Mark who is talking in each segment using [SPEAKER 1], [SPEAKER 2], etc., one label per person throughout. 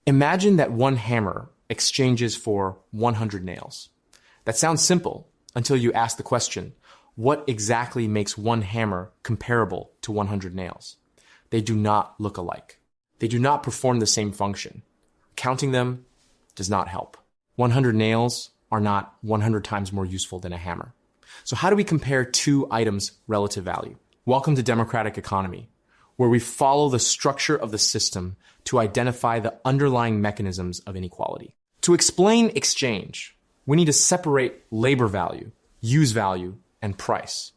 [SPEAKER 1] Imagine that one hammer exchanges for 100 nails. That sounds simple until you ask the question, what exactly makes one hammer comparable to 100 nails? They do not look alike. They do not perform the same function. Counting them does not help. 100 nails are not 100 times more useful than a hammer. So how do we compare two items' relative value? Welcome to democratic economy, where we follow the structure of the system to identify the underlying mechanisms of inequality. To explain exchange, we need to separate labor value, use value, and price.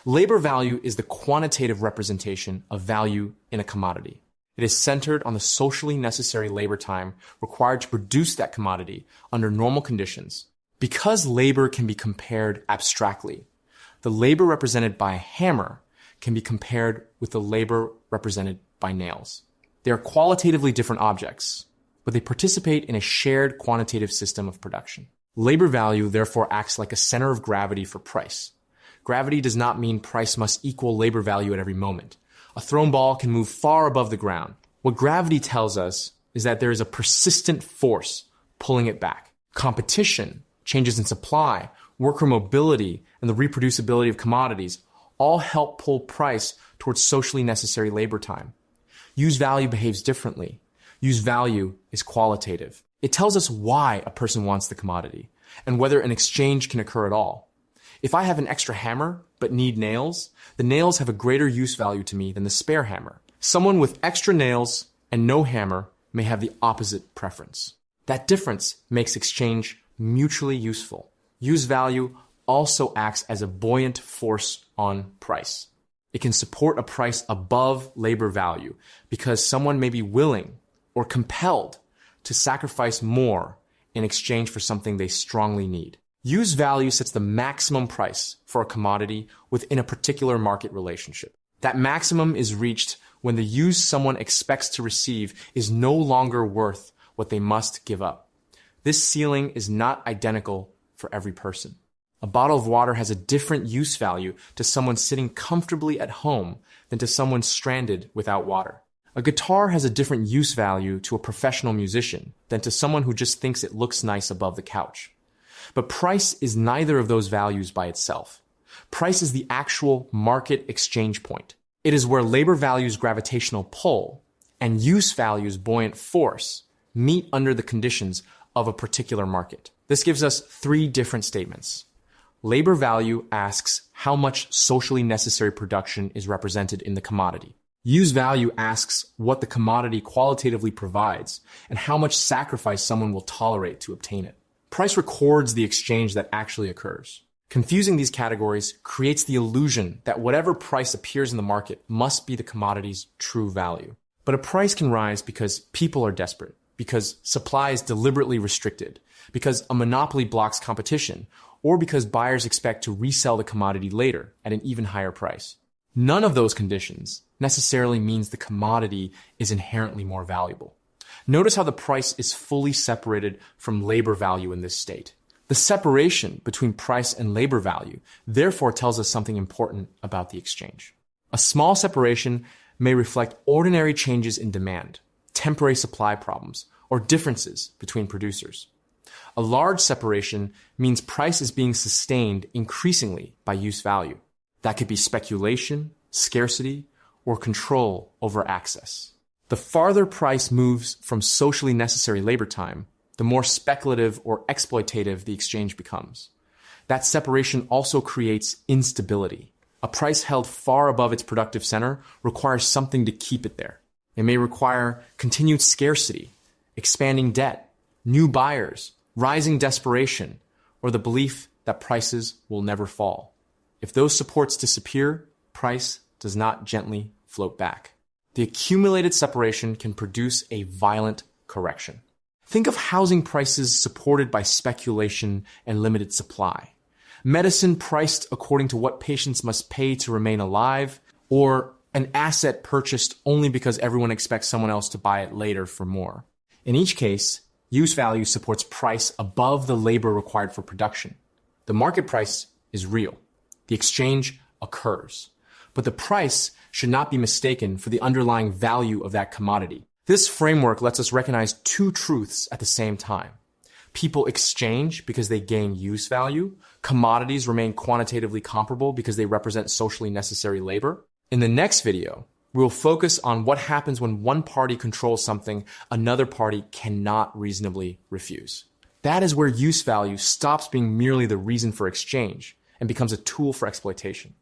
[SPEAKER 1] Labor value is the quantitative representation of value in a commodity. It is centered on the socially necessary labor time required to produce that commodity under normal conditions. Because labor can be compared abstractly, the labor represented by a hammer can be compared with the labor represented by nails. They are qualitatively different objects, but they participate in a shared quantitative system of production. Labor value therefore acts like a center of gravity for price. Gravity does not mean price must equal labor value at every moment. A thrown ball can move far above the ground. What gravity tells us is that there is a persistent force pulling it back. Competition, changes in supply, worker mobility, and the reproducibility of commodities all help pull price towards socially necessary labor time. Use value behaves differently. Use value is qualitative. It tells us why a person wants the commodity and whether an exchange can occur at all. If I have an extra hammer but need nails, the nails have a greater use value to me than the spare hammer. Someone with extra nails and no hammer may have the opposite preference. That difference makes exchange mutually useful. Use value also acts as a buoyant force on price. It can support a price above labor value because someone may be willing or compelled to sacrifice more in exchange for something they strongly need. Use value sets the maximum price for a commodity within a particular market relationship. That maximum is reached when the use someone expects to receive is no longer worth what they must give up. This ceiling is not identical for every person. A bottle of water has a different use value to someone sitting comfortably at home than to someone stranded without water. A guitar has a different use value to a professional musician than to someone who just thinks it looks nice above the couch. But price is neither of those values by itself. Price is the actual market exchange point. It is where labor value's gravitational pull and use value's buoyant force meet under the conditions of a particular market. This gives us three different statements. Labor value asks how much socially necessary production is represented in the commodity. Use value asks what the commodity qualitatively provides and how much sacrifice someone will tolerate to obtain it. Price records the exchange that actually occurs. Confusing these categories creates the illusion that whatever price appears in the market must be the commodity's true value. But a price can rise because people are desperate, because supply is deliberately restricted, because a monopoly blocks competition, or because buyers expect to resell the commodity later at an even higher price. None of those conditions necessarily means the commodity is inherently more valuable. Notice how the price is fully separated from labor value in this state. The separation between price and labor value therefore tells us something important about the exchange. A small separation may reflect ordinary changes in demand, temporary supply problems, or differences between producers. A large separation means price is being sustained increasingly by use value. That could be speculation, scarcity, or control over access. The farther price moves from socially necessary labor time, the more speculative or exploitative the exchange becomes. That separation also creates instability. A price held far above its productive center requires something to keep it there. It may require continued scarcity, expanding debt, new buyers, rising desperation, or the belief that prices will never fall. If those supports disappear, price does not gently float back. The accumulated separation can produce a violent correction. Think of housing prices supported by speculation and limited supply. Medicine priced according to what patients must pay to remain alive, or an asset purchased only because everyone expects someone else to buy it later for more. In each case, use value supports price above the labor required for production. The market price is real. The exchange occurs. But the price should not be mistaken for the underlying value of that commodity. This framework lets us recognize two truths at the same time. People exchange because they gain use value. Commodities remain quantitatively comparable because they represent socially necessary labor. In the next video, we'll focus on what happens when one party controls something another party cannot reasonably refuse. That is where use value stops being merely the reason for exchange and becomes a tool for exploitation.